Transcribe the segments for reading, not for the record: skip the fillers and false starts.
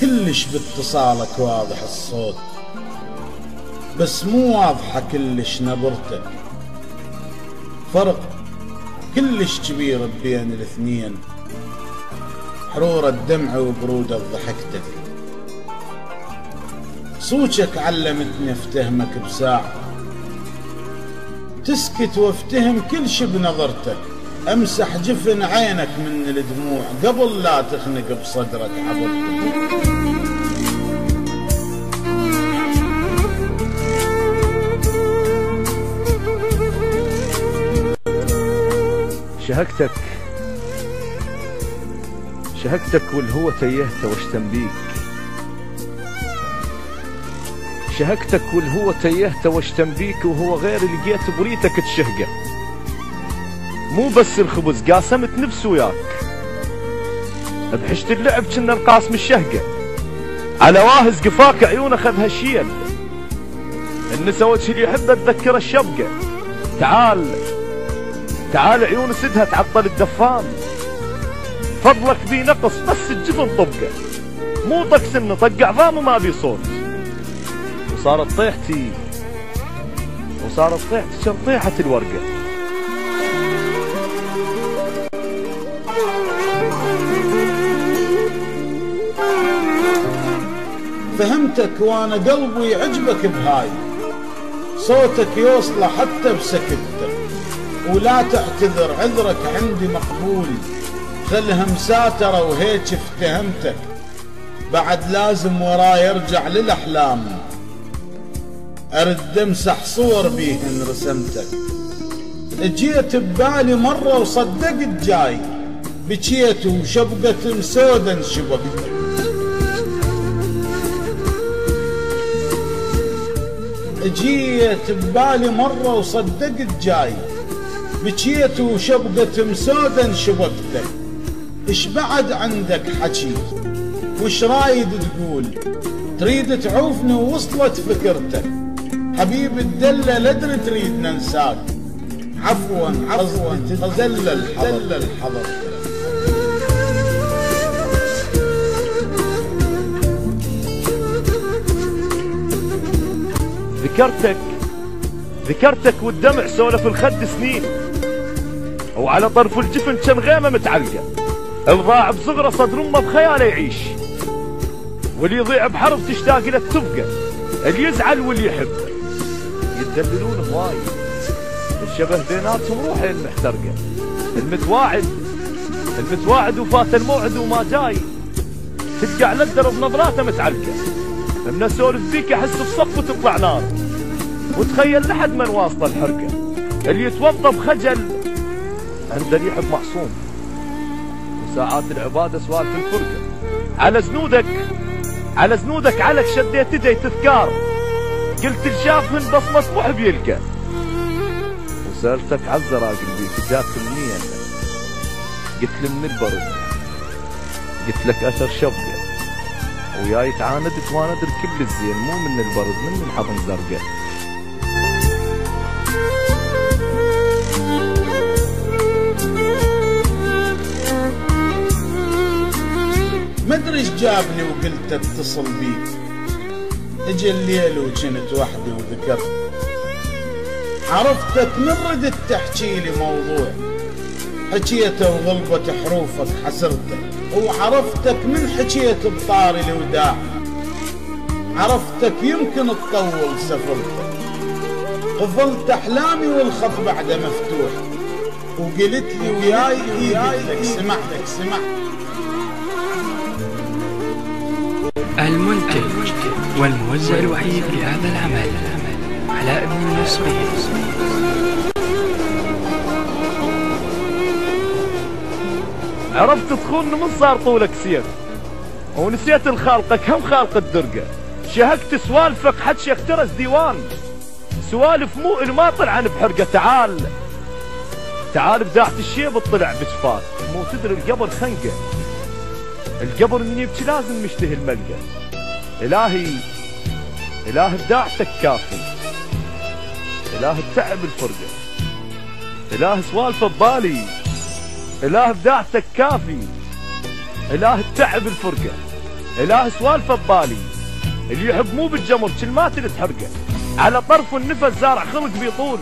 كلش باتصالك واضح الصوت، بس مو واضحة كلش نبرتك. فرق كلش كبير بين الاثنين، حرورة الدمع وبرودة ضحكتك. صوتك علمتني افتهمك بساعة، تسكت وافتهم كل شي بنظرتك. امسح جفن عينك من الدموع قبل لا تخنق بصدرك عبرتك. شهقتك والهوى تيهت واشتم بيك، شهقتك والهوى تيهت واشتم بيك، وهو غير لقيت بريتك تشهقه. مو بس الخبز قاسمت نفسه وياك، بحشت اللعب كنا نقاسم الشهقه. على واهز قفاك عيونه خذها الشيل، النسا وجه اللي يحب اتذكر الشبقه. تعال عيون سدها تعطل الدفان، فضلك بي نقص بس الجفن طبقه. مو طق سنه طق عظام ما بي صوت، وصارت طيحتي كطيحة الورقه. فهمتك وانا قلبي يعجبك بهاي، صوتك يوصله حتى بسكتك. ولا تعتذر عذرك عندي مقبول، خلها مساترة وهيك افتهمتك. بعد لازم وراي يرجع للأحلام، أرد امسح صور بيهن رسمتك. اجيت ببالي مرة وصدقت جاي، بكيت وشبقت مسودا انشبكتك. اجيت ببالي مرة وصدقت جاي، بكيت وشبقت مسودا انشبكتك. اش بعد عندك حكي وش رايد تقول؟ تريد تعوفني ووصلت فكرتك. حبيب الدلة لدري تريد ننساك، عفوا تزلل حضرتك. ذكرتك والدمع سولف الخد سنين، وعلى طرف الجفن كان غيمه متعلقه. الضاع بصغره صدر امه بخياله يعيش، واللي يضيع بحرب تشتاق له تبقى. اللي يزعل واللي يحب يتدللون هواي، الشبه بيناتهم روحه المحترقه. المتواعد وفات الموعد وما جاي، تلقى على الدرب نظراته متعلقه. من اسولف بيك احس بصف وتطلع نار، وتخيل لحد من واصله الحرقه. اللي يتوضا بخجل عنده ريح بمعصوم، وساعات العباده سوالف الفرقه. على زنودك علك شديت يدي تذكار، قلت الشافهن بصمه محب يلقى. وسالتك عالزراق اللي جات منين، قلت لي من البرد، قلت لك اثر شبقه. وياي تعاندت وانا ادري كل الزين، مو من البرد من الحضن زرقه. مدري ايش جابني وقلت اتصل بيك. اجى الليل وكنت وحدي وذكرت، عرفتك من ردت تحكي لي موضوع، حكيته وغلبت حروفك حسرته. وعرفتك من حكيت بطاري الوداع، عرفتك يمكن تطول سفرتك. قفلت احلامي والخط بعده مفتوح، وقلت لي وياي ايدك سمعتك. المنتج والموزع الوحيد لهذا العمل علاء بن النصري. عرفت تخون من صار طولك سير، ونسيت الخالقك هم خالق الدرقه. شهقت سوالفك حد شيخترس ديوان، سوالف مو الماطر عن بحرقه. تعال بداعة الشيب اطلع بجفاك، مو تدري القبر خنقه. القبر اني يبكي لازم مشتهي الملقى. إله بداعتك كافي، إله التعب الفرقة، إله سوالفه ببالي. إله بداعتك كافي، إله التعب الفرقة. اله سوالفه ببالي، اللي يحب مو بالجمر كل ما تحرقه، على طرف النفس زارع خلق بيطول،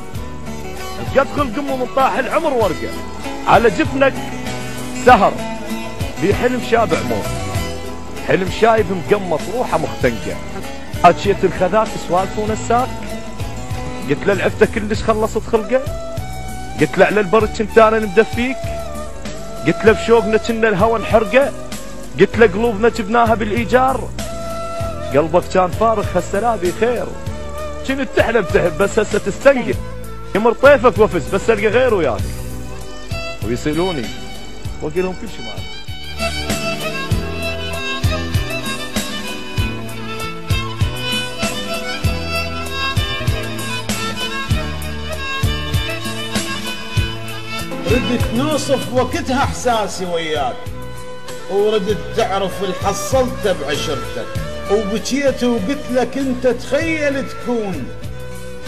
قد خلق امه من طاح العمر ورقه، على جفنك سهر بحلم شابع موت، حلم شايب مقمط روحه مختنقه، اتشيت الخذاك سوالف ونساك، قلت له العفته كلش خلصت خلقه، قلت له على البرد كنت انا مدفيك، قلت له بشوقنا كنا الهوى نحرقه، قلت له قلوبنا جبناها بالايجار، قلبك كان فارغ هسه لا بخير، كنت تحلم تحب بس هسه تستنقل، يمر طيفك وفز بس القى غيره وياك، ويسالوني واقول لهم كل شيء معك. ردت نوصف وقتها احساسي وياك، وردت تعرف اللي حصلته بعشرتك، وبكيت وقلت لك انت تخيل تكون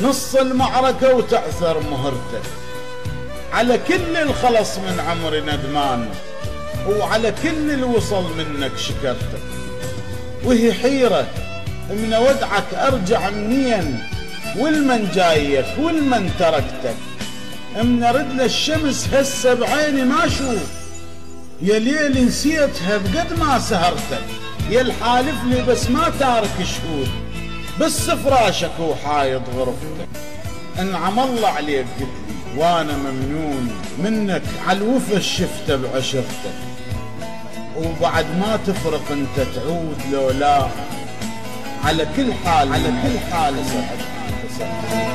نص المعركة وتعثر مهرتك، على كل الخلص من عمري ندمان، وعلى كل اللي وصل منك شكرتك، وهي حيرة من ودعك ارجع منين، والمن جايك والمن تركتك، من رد للشمس هسه بعيني ما اشوف، يا ليل نسيتها بقد ما سهرتك، يا الحالف لي بس ما تارك شهود، بس فراشك وحايض غرفتك، انعم الله عليك قلت لي وانا ممنون منك عالوفا شفته بعشرتك، وبعد ما تفرق انت تعود لو لا، على كل حال سعد.